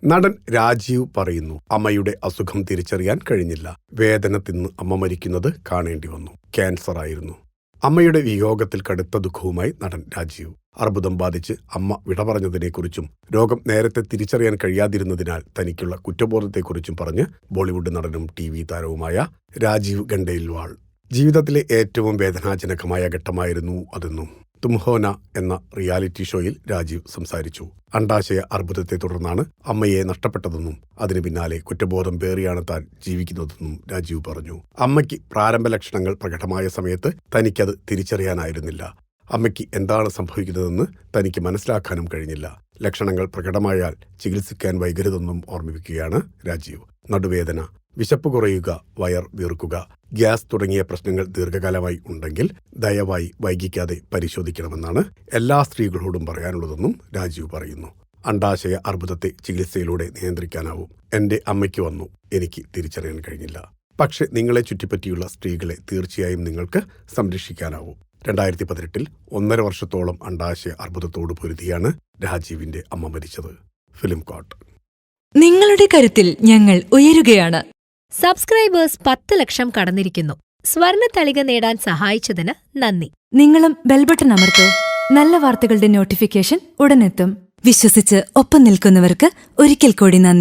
നടൻ രാജീവ് പറയുന്നു, അമ്മയുടെ അസുഖം തിരിച്ചറിയാൻ കഴിഞ്ഞില്ല. വേദന തിന്ന് അമ്മ മരിക്കുന്നത് കാണേണ്ടി വന്നു. ക്യാൻസർ ആയിരുന്നു. അമ്മയുടെ വിയോഗത്തിൽ കടുത്ത ദുഃഖവുമായി നടൻ രാജീവ്. അർബുദം ബാധിച്ച് അമ്മ വിട പറഞ്ഞതിനെക്കുറിച്ചും രോഗം നേരത്തെ തിരിച്ചറിയാൻ കഴിയാതിരുന്നതിനാൽ തനിക്കുള്ള കുറ്റബോധത്തെക്കുറിച്ചും പറഞ്ഞ് ബോളിവുഡ് നടനും TV താരവുമായ രാജീവ് ഖണ്ഡേൽവാൾ. ജീവിതത്തിലെ ഏറ്റവും വേദനാജനകമായ ഘട്ടമായിരുന്നു അതെന്നും തുംഹോന എന്ന റിയാലിറ്റി ഷോയിൽ രാജീവ് സംസാരിച്ചു. അണ്ഡാശയ അർബുദത്തെ തുടർന്നാണ് അമ്മയെ നഷ്ടപ്പെട്ടതെന്നും അതിനു പിന്നാലെ കുറ്റബോധം പേറിയാണ് താൻ ജീവിക്കുന്നതെന്നും രാജീവ് പറഞ്ഞു. അമ്മയ്ക്ക് പ്രാരംഭ ലക്ഷണങ്ങൾ പ്രകടമായ സമയത്ത് തനിക്കത് തിരിച്ചറിയാനായിരുന്നില്ല. അമ്മയ്ക്ക് എന്താണ് സംഭവിക്കുന്നതെന്ന് തനിക്ക് മനസ്സിലാക്കാനും കഴിഞ്ഞില്ല. ലക്ഷണങ്ങൾ പ്രകടമായാൽ ചികിത്സിക്കാൻ വൈകരുതെന്നും ഓർമ്മിപ്പിക്കുകയാണ് രാജീവ്. നടുവേദന, വിശപ്പ് കുറയുക, വയർ വീർക്കുക, ഗ്യാസ് തുടങ്ങിയ പ്രശ്നങ്ങൾ ദീർഘകാലമായി ഉണ്ടെങ്കിൽ ദയവായി വൈകിക്കാതെ പരിശോധിക്കണമെന്നാണ് എല്ലാ സ്ത്രീകളോടും പറയാനുള്ളതെന്നും രാജീവ് പറയുന്നു. അണ്ഡാശയ അർബുദത്തെ ചികിത്സയിലൂടെ നിയന്ത്രിക്കാനാവും. എൻ്റെ അമ്മയ്ക്ക് വന്നു, എനിക്ക് തിരിച്ചറിയാൻ കഴിഞ്ഞില്ല. പക്ഷെ നിങ്ങളെ ചുറ്റിപ്പറ്റിയുള്ള സ്ത്രീകളെ തീർച്ചയായും നിങ്ങൾക്ക് സംരക്ഷിക്കാനാവും. 2018 1.5 വർഷത്തോളം അണ്ഡാശയ അർബുദത്തോട് പൊരുതിയാണ് രാജീവിന്റെ അമ്മ മരിച്ചത്. ഫിലിം കോട്ട്. നിങ്ങളുടെ കരുത്തിൽ ഞങ്ങൾ ഉയരുകയാണ്. സബ്സ്ക്രൈബേഴ്സ് 10 ലക്ഷം കടന്നിരിക്കുന്നു. സ്വർണ്ണ തളിക നേടാൻ സഹായിച്ചതിന് നന്ദി. നിങ്ങളും ബെൽബട്ടൺ അമർത്തോ. നല്ല വാർത്തകളുടെ നോട്ടിഫിക്കേഷൻ ഉടനെത്തും. വിശ്വസിച്ച് ഒപ്പം നിൽക്കുന്നവർക്ക് ഒരിക്കൽ കൂടി നന്ദി.